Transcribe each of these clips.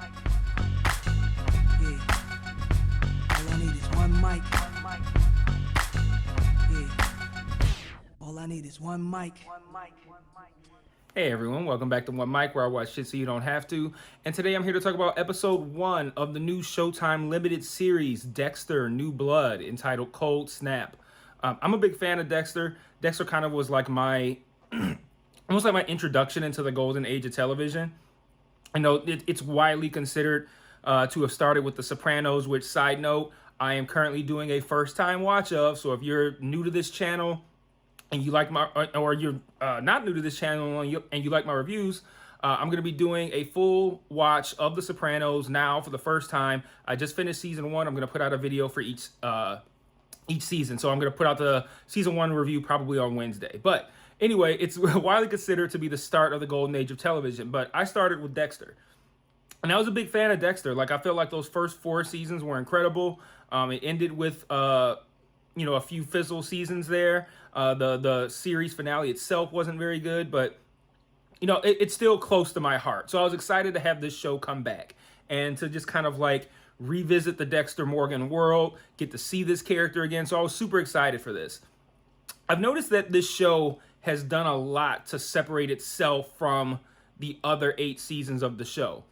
Yeah. All I need is one mic. Yeah. All I need is one mic. Hey everyone, welcome back to One Mic, where I watch shit so you don't have to. And today I'm here to talk about episode 1 of the new Showtime limited series, Dexter: New Blood, entitled Cold Snap. I'm a big fan of Dexter. Dexter kind of was like my, almost like my introduction into the golden age of television. I know it's widely considered to have started with The Sopranos, which, side note, I am currently doing a first time watch of. So if you're new to this channel and you like my, or you're not new to this channel and you like my reviews, I'm going to be doing a full watch of The Sopranos now for the first time. I just finished season 1. I'm going to put out a video for each season. So I'm going to put out the season 1 review probably on Wednesday. But anyway, it's widely considered to be the start of the golden age of television. But I started with Dexter. And I was a big fan of Dexter. Like, I felt like those first 4 seasons were incredible. It ended with, a few fizzle seasons there. The series finale itself wasn't very good, but, it's still close to my heart. So I was excited to have this show come back and to just kind of like revisit the Dexter Morgan world, get to see this character again. So I was super excited for this. I've noticed that this show has done a lot to separate itself from the other 8 seasons of the show.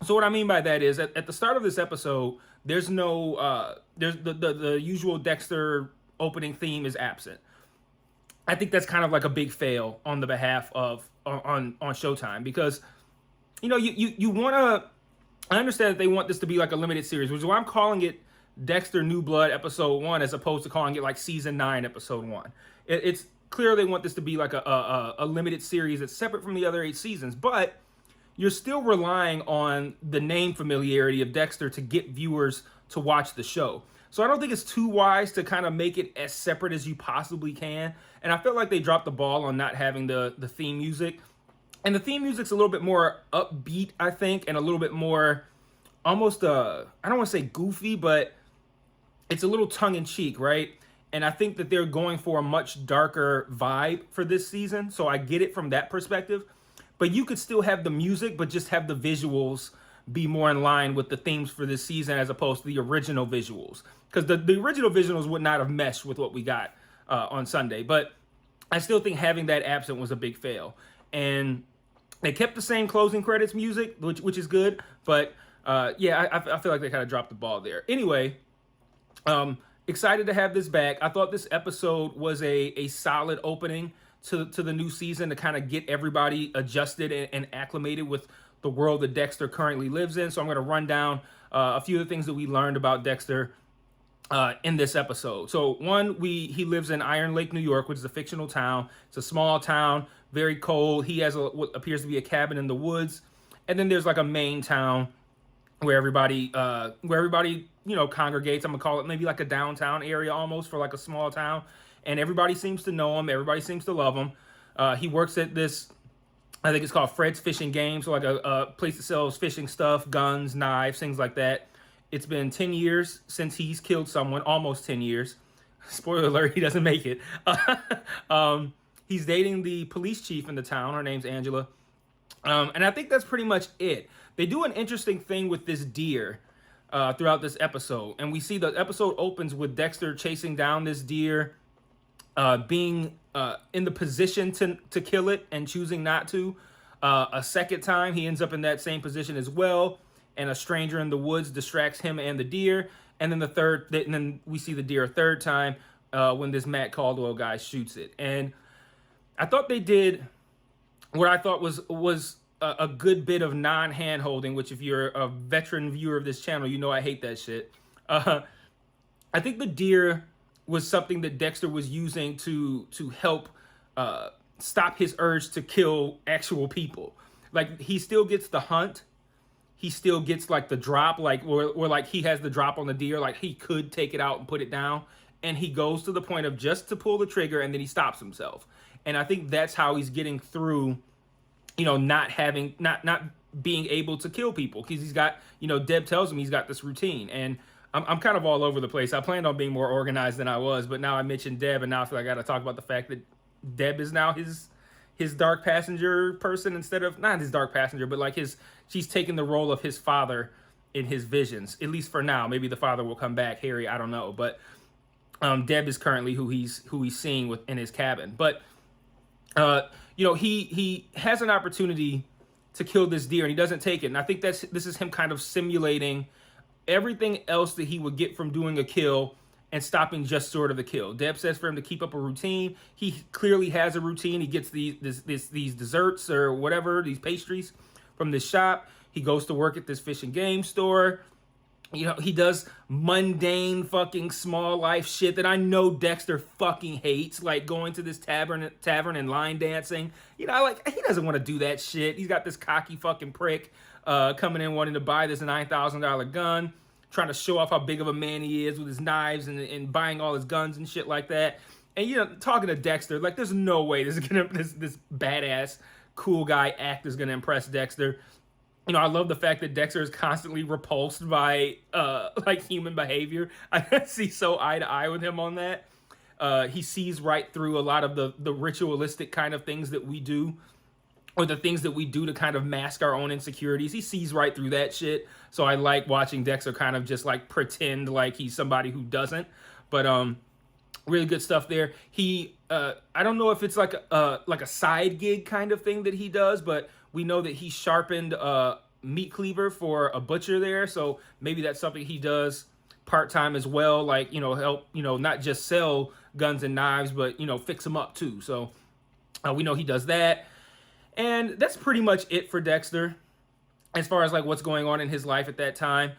So what I mean by that is at the start of this episode, there's no, there's the usual Dexter opening theme is absent. I think that's kind of like a big fail on the behalf of, on Showtime, because, you want to, I understand that they want this to be like a limited series, which is why I'm calling it Dexter New Blood episode 1, as opposed to calling it like season 9 episode 1. It's clear they want this to be like a limited series that's separate from the other 8 seasons, but you're still relying on the name familiarity of Dexter to get viewers to watch the show. So I don't think it's too wise to kind of make it as separate as you possibly can. And I felt like they dropped the ball on not having the theme music. And the theme music's a little bit more upbeat, I think, and a little bit more almost, I don't want to say goofy, but it's a little tongue-in-cheek, right? And I think that they're going for a much darker vibe for this season. So I get it from that perspective. But you could still have the music, but just have the visuals be more in line with the themes for this season as opposed to the original visuals. Because the original visuals would not have meshed with what we got on Sunday. But I still think having that absent was a big fail. And they kept the same closing credits music, which is good. But yeah, I feel like they kind of dropped the ball there. Anyway, excited to have this back. I thought this episode was a solid opening to the new season to kind of get everybody adjusted and acclimated with the world that Dexter currently lives in. So I'm going to run down a few of the things that we learned about Dexter in this episode. So one, he lives in Iron Lake, New York, which is a fictional town. It's a small town, very cold. He has what appears to be a cabin in the woods. And then there's like a main town where everybody congregates. I'm gonna call it maybe like a downtown area almost for like a small town. And everybody seems to know him. Everybody seems to love him. He works at this, I think it's called Fred's Fishing Game. So like a place that sells fishing stuff, guns, knives, things like that. It's been 10 years since he's killed someone, almost 10 years. Spoiler alert, he doesn't make it. He's dating the police chief in the town. Her name's Angela. And I think that's pretty much it. They do an interesting thing with this deer throughout this episode. And we see the episode opens with Dexter chasing down this deer, being in the position to kill it and choosing not to. A second time, he ends up in that same position as well. And a stranger in the woods distracts him and the deer. And then we see the deer a third time when this Matt Caldwell guy shoots it. And I thought they did what I thought was a good bit of non-hand holding, which if you're a veteran viewer of this channel, you know I hate that shit. I think the deer was something that Dexter was using to help stop his urge to kill actual people. Like, he still gets the hunt. He still gets like the drop, like where like he has the drop on the deer, like he could take it out and put it down. And he goes to the point of just to pull the trigger, and then he stops himself. And I think that's how he's getting through, not being able to kill people, because he's got, Deb tells him he's got this routine. And I'm kind of all over the place. I planned on being more organized than I was, but now I mentioned Deb, and now I feel like I got to talk about the fact that Deb is now his his dark passenger person instead of, not his dark passenger, but like she's taking the role of his father in his visions, at least for now. Maybe the father will come back, Harry, I don't know. But Deb is currently who he's seeing in his cabin. But he has an opportunity to kill this deer and he doesn't take it. And I think this is him kind of simulating everything else that he would get from doing a kill and stopping just short of the kill. Deb says for him to keep up a routine. He clearly has a routine. He gets these desserts or whatever, these pastries from this shop. He goes to work at this fish and game store. He does mundane fucking small life shit that I know Dexter fucking hates, like going to this tavern and line dancing. He doesn't want to do that shit. He's got this cocky fucking prick coming in wanting to buy this $9,000 gun, trying to show off how big of a man he is with his knives and buying all his guns and shit like that. And talking to Dexter, like there's no way this badass cool guy act is gonna impress Dexter. I love the fact that Dexter is constantly repulsed by like human behavior. I see so eye to eye with him on that. He sees right through a lot of the ritualistic kind of things that we do, or the things that we do to kind of mask our own insecurities. He sees right through that shit. So I like watching Dexter kind of just like pretend like he's somebody who doesn't. But really good stuff there. He I don't know if it's like a side gig kind of thing that he does, but we know that he sharpened a meat cleaver for a butcher there, so maybe that's something he does part-time as well, like, help, not just sell guns and knives, but, fix them up too. So we know he does that. And that's pretty much it for Dexter as far as like what's going on in his life at that time.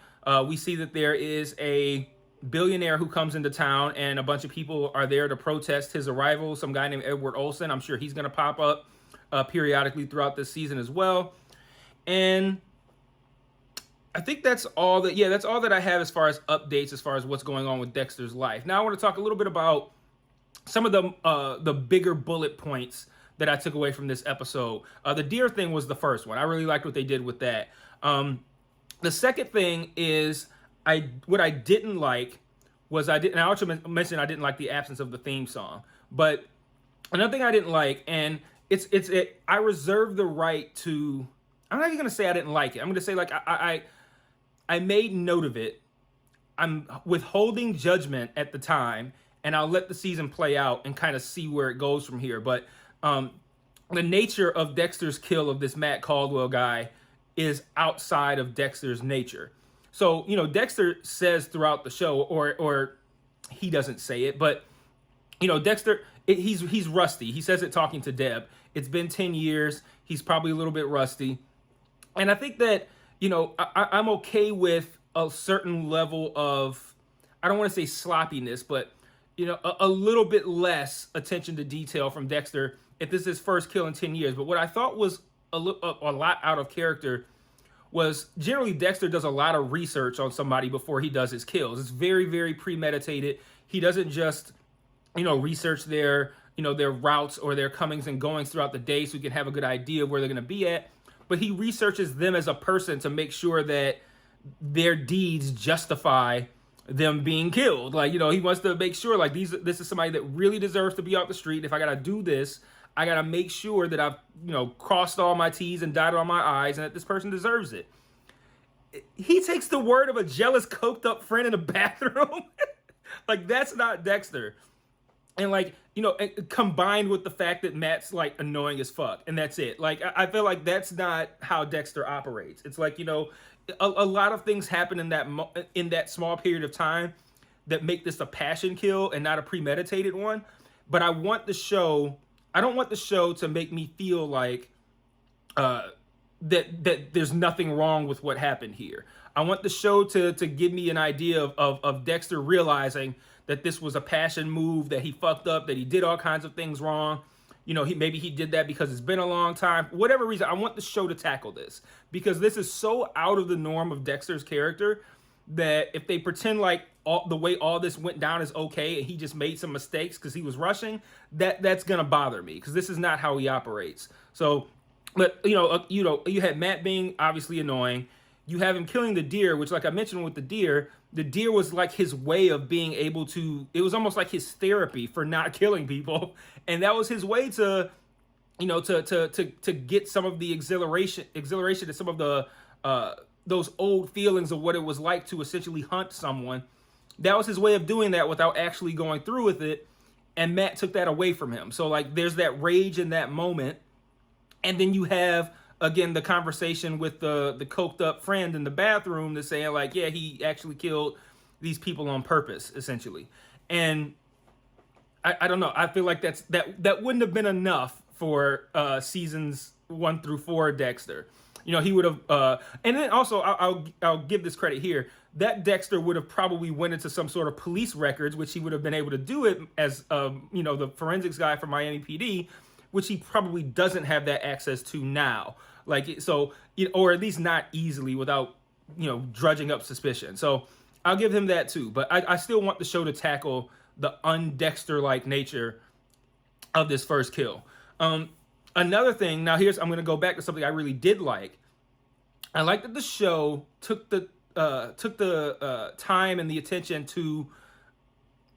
We see that there is a billionaire who comes into town and a bunch of people are there to protest his arrival. Some guy named Edward Olson. I'm sure he's going to pop up periodically throughout this season as well. And I think that's all that I have as far as updates, as far as what's going on with Dexter's life. Now I want to talk a little bit about some of the bigger bullet points that I took away from this episode. The deer thing was the first one. I really liked what they did with that. The second thing is what I didn't like was and I also mentioned I didn't like the absence of the theme song. But another thing I didn't like, and I reserve the right to, I'm not even going to say I didn't like it. I'm going to say like I made note of it. I'm withholding judgment at the time, and I'll let the season play out and kind of see where it goes from here. But the nature of Dexter's kill of this Matt Caldwell guy is outside of Dexter's nature. So, Dexter says throughout the show, or he doesn't say it, but, Dexter, he's rusty. He says it talking to Deb. It's been 10 years. He's probably a little bit rusty. And I think that, I'm okay with a certain level of, I don't want to say sloppiness, but, a little bit less attention to detail from Dexter if this is his first kill in 10 years. But what I thought was a lot out of character was generally Dexter does a lot of research on somebody before he does his kills. It's very, very premeditated. He doesn't just, research their routes or their comings and goings throughout the day so he can have a good idea of where they're going to be at. But he researches them as a person to make sure that their deeds justify them being killed. Like, he wants to make sure like this is somebody that really deserves to be off the street. If I got to do this, I got to make sure that I've, crossed all my T's and dotted all my I's and that this person deserves it. He takes the word of a jealous, coked up friend in a bathroom. Like, that's not Dexter. And like, combined with the fact that Matt's like annoying as fuck and that's it. Like, I feel like that's not how Dexter operates. It's like, a lot of things happen in that small period of time that make this a passion kill and not a premeditated one. But I don't want the show to make me feel like that there's nothing wrong with what happened here. I want the show to give me an idea of Dexter realizing that this was a passion move, that he fucked up, that he did all kinds of things wrong. Maybe he did that because it's been a long time. Whatever reason, I want the show to tackle this because this is so out of the norm of Dexter's character that if they pretend like the way all this went down is okay and he just made some mistakes because he was rushing, that's gonna bother me because this is not how he operates. So, but you had Matt being obviously annoying. You have him killing the deer, which, like I mentioned with the deer was like his way of being able to. It was almost like his therapy for not killing people, and that was his way to to get some of the exhilaration and some of the those old feelings of what it was like to essentially hunt someone. That was his way of doing that without actually going through with it. And Matt took that away from him. So like there's that rage in that moment. And then you have again the conversation with the coked up friend in the bathroom that's saying like, yeah, he actually killed these people on purpose, essentially. And I don't know. I feel like that wouldn't have been enough for seasons 1 through 4 Dexter. He would have, and then also I'll give this credit here. That Dexter would have probably went into some sort of police records, which he would have been able to do it as the forensics guy for Miami PD, which he probably doesn't have that access to now. Like so, or at least not easily without drudging up suspicion. So I'll give him that too. But I still want the show to tackle the un-Dexter-like nature of this first kill. Another thing, now I'm going to go back to something I really did like. I like that the show took the time and the attention to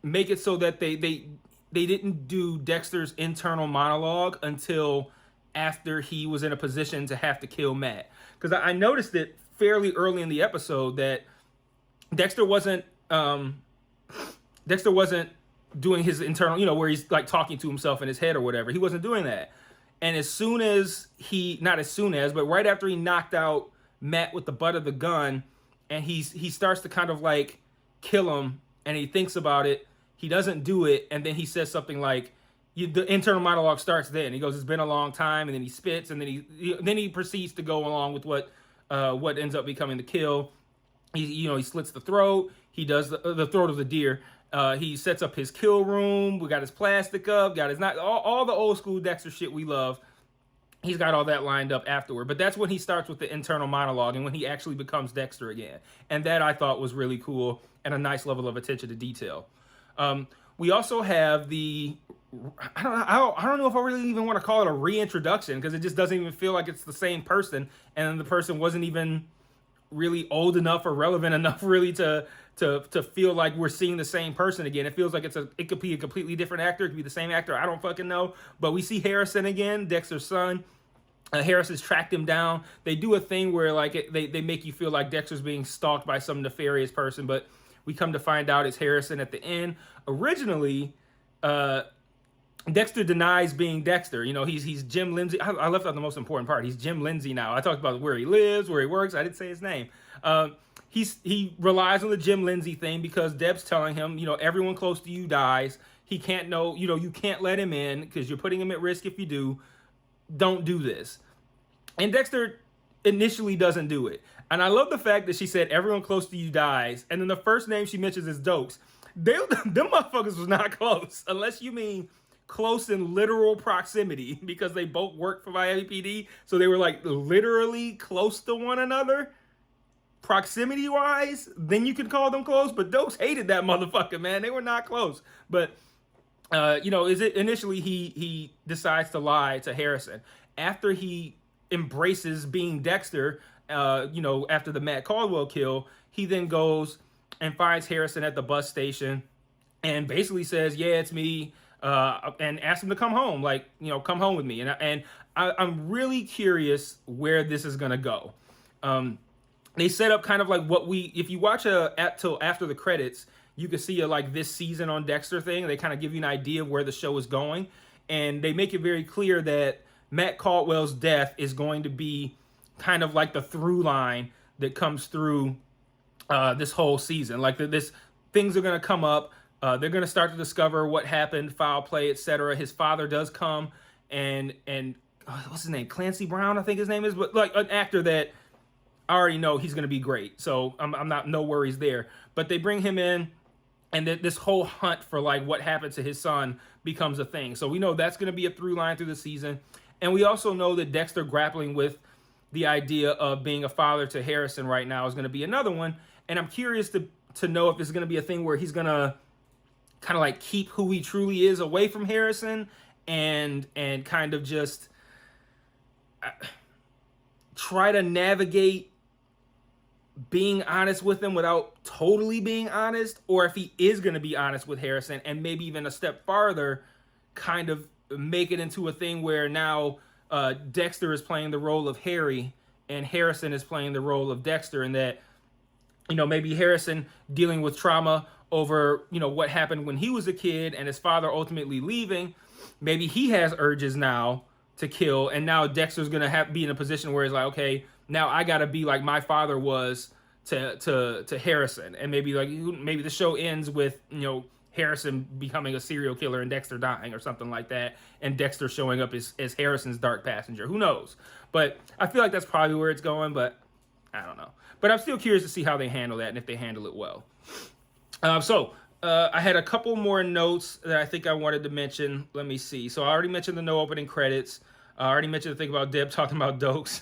make it so that they didn't do Dexter's internal monologue until after he was in a position to have to kill Matt. Because I noticed it fairly early in the episode that Dexter wasn't doing his internal, where he's like talking to himself in his head or whatever. He wasn't doing that. And but right after he knocked out Matt with the butt of the gun, and he starts to kind of like kill him, and he thinks about it. He doesn't do it, and then he says something like, the internal monologue starts then. He goes, "It's been a long time," and then he spits, and then he proceeds to go along with what ends up becoming the kill. He slits the throat. He does the throat of the deer. He sets up his kill room. We got his plastic up. Got his all the old school Dexter shit we love. He's got all that lined up afterward. But that's when he starts with the internal monologue and when he actually becomes Dexter again. And that I thought was really cool and a nice level of attention to detail. We also have I don't know if I really even want to call it a reintroduction, because it just doesn't even feel like it's the same person, and the person wasn't even really old enough or relevant enough really to feel like we're seeing the same person again. It feels like it could be a completely different actor. It could be the same actor. I don't fucking know. But we see Harrison again, Dexter's son. Harrison's tracked him down. They do a thing where like they make you feel like Dexter's being stalked by some nefarious person, but we come to find out it's Harrison at the end. Originally, Dexter denies being Dexter. He's Jim Lindsay. I left out the most important part. He's Jim Lindsay now. I talked about where he lives, where he works. I didn't say his name. He relies on the Jim Lindsay thing because Deb's telling him, everyone close to you dies. He can't know, you can't let him in because you're putting him at risk if you do. Don't do this. And Dexter initially doesn't do it. And I love the fact that she said everyone close to you dies. And then the first name she mentions is Dokes. Them motherfuckers was not close, unless you mean close in literal proximity, because they both work for Miami PD. So they were like literally close to one another. Proximity wise, then you can call them close. But Dokes hated that motherfucker, man. They were not close. But initially he decides to lie to Harrison after he embraces being Dexter. After the Matt Caldwell kill, he then goes and finds Harrison at the bus station and basically says, "Yeah, it's me," and asks him to come home, come home with me. And I'm really curious where this is gonna go. They set up kind of like if you watch till after the credits, you can see like this season on Dexter thing. They kind of give you an idea of where the show is going, and they make it very clear that Matt Caldwell's death is going to be kind of like the through line that comes through this whole season. Like things are going to come up. They're going to start to discover what happened, foul play, etc. His father does come, and what's his name? Clancy Brown, I think his name is, but like an actor that I already know he's going to be great. So I'm not, no worries there. But they bring him in, and this whole hunt for like what happened to his son becomes a thing. So we know that's going to be a through line through the season. And we also know that Dexter grappling with the idea of being a father to Harrison right now is going to be another one. And I'm curious to know if it's going to be a thing where he's going to kind of like keep who he truly is away from Harrison and kind of just try to navigate being honest with him without totally being honest, or if he is going to be honest with Harrison and maybe even a step farther, kind of make it into a thing where now Dexter is playing the role of Harry and Harrison is playing the role of Dexter, and that, maybe Harrison dealing with trauma over, what happened when he was a kid and his father ultimately leaving. Maybe he has urges now to kill, and now Dexter's gonna be in a position where he's like, okay, now I gotta be like my father was to Harrison, and maybe the show ends with Harrison becoming a serial killer and Dexter dying or something like that, and Dexter showing up as Harrison's dark passenger. Who knows? But I feel like that's probably where it's going, but I don't know. But I'm still curious to see how they handle that and if they handle it well. I had a couple more notes that I think I wanted to mention. Let me see. So I already mentioned the no opening credits. I already mentioned the thing about Deb talking about Dokes.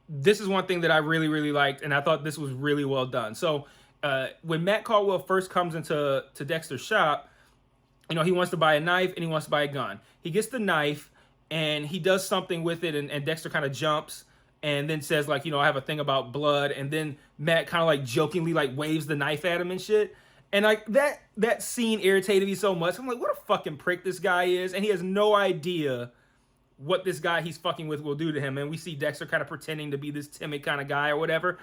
This is one thing that I really, really liked, and I thought this was really well done. So when Matt Caldwell first comes into Dexter's shop, he wants to buy a knife and he wants to buy a gun. He gets the knife and he does something with it, and Dexter kind of jumps and then says, like, I have a thing about blood, and then Matt kind of like jokingly like waves the knife at him and shit. And like that scene irritated me so much. I'm like, what a fucking prick this guy is, and he has no idea what this guy he's fucking with will do to him. And we see Dexter kind of pretending to be this timid kind of guy or whatever.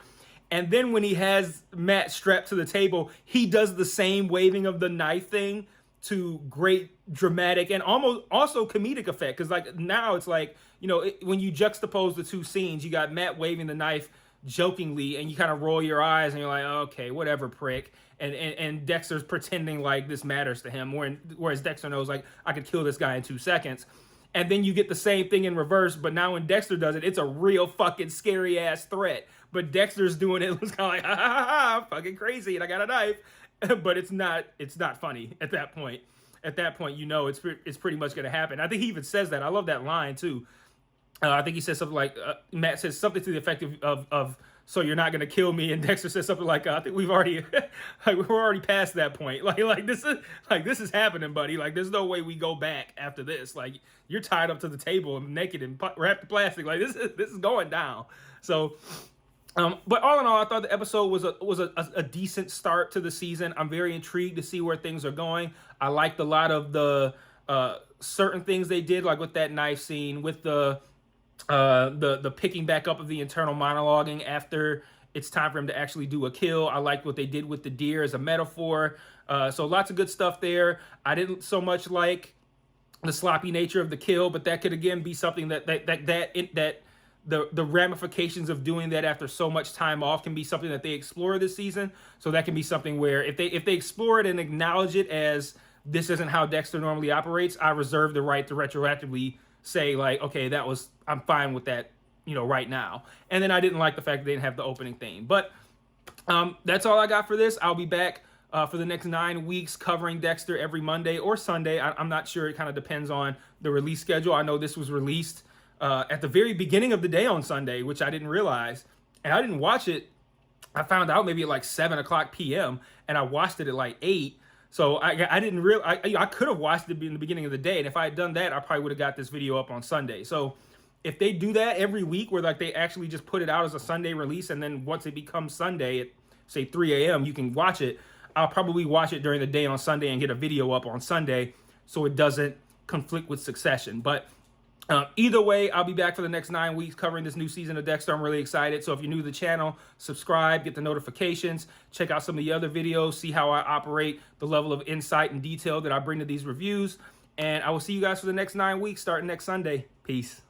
And then when he has Matt strapped to the table, he does the same waving of the knife thing to great dramatic and almost also comedic effect. Because like now it's like, when you juxtapose the two scenes, you got Matt waving the knife jokingly and you kind of roll your eyes and you're like, okay, whatever, prick. And Dexter's pretending like this matters to him, whereas Dexter knows, like, I could kill this guy in 2 seconds. And then you get the same thing in reverse, but now when Dexter does it, it's a real fucking scary ass threat. But Dexter's doing it, it's kind of like, ha ha ha, fucking crazy, and I got a knife. But it's not funny at that point. At that point, it's pretty much gonna happen. I think he even says that. I love that line too. I think he says something like, Matt says something to the effect of so you're not gonna kill me, and Dexter says something like, I think we're already past that point. Like this is happening, buddy. Like there's no way we go back after this. Like you're tied up to the table and naked and wrapped in plastic. Like this is going down. So. But all in all, I thought the episode was a decent start to the season. I'm very intrigued to see where things are going. I liked a lot of the certain things they did, like with that knife scene, with the picking back up of the internal monologuing after it's time for him to actually do a kill. I liked what they did with the deer as a metaphor. So lots of good stuff there. I didn't so much like the sloppy nature of the kill, but that could again be something that the ramifications of doing that after so much time off can be something that they explore this season. So that can be something where if they explore it and acknowledge it as this isn't how Dexter normally operates, I reserve the right to retroactively say, like, okay, I'm fine with that, right now. And then I didn't like the fact that they didn't have the opening theme. But that's all I got for this. I'll be back for the next 9 weeks covering Dexter every Monday or Sunday. I'm not sure. It kind of depends on the release schedule. I know this was released at the very beginning of the day on Sunday, which I didn't realize. And I didn't watch it. I found out maybe at like 7:00 p.m. and I watched it at like 8. So I didn't realize, I could have watched it in the beginning of the day. And if I had done that, I probably would have got this video up on Sunday. So if they do that every week where like they actually just put it out as a Sunday release, and then once it becomes Sunday at say 3 a.m., you can watch it, I'll probably watch it during the day on Sunday and get a video up on Sunday so it doesn't conflict with Succession. But either way, I'll be back for the next 9 weeks covering this new season of Dexter. I'm really excited. So if you're new to the channel, subscribe, get the notifications, check out some of the other videos, see how I operate, the level of insight and detail that I bring to these reviews. And I will see you guys for the next 9 weeks starting next Sunday. Peace.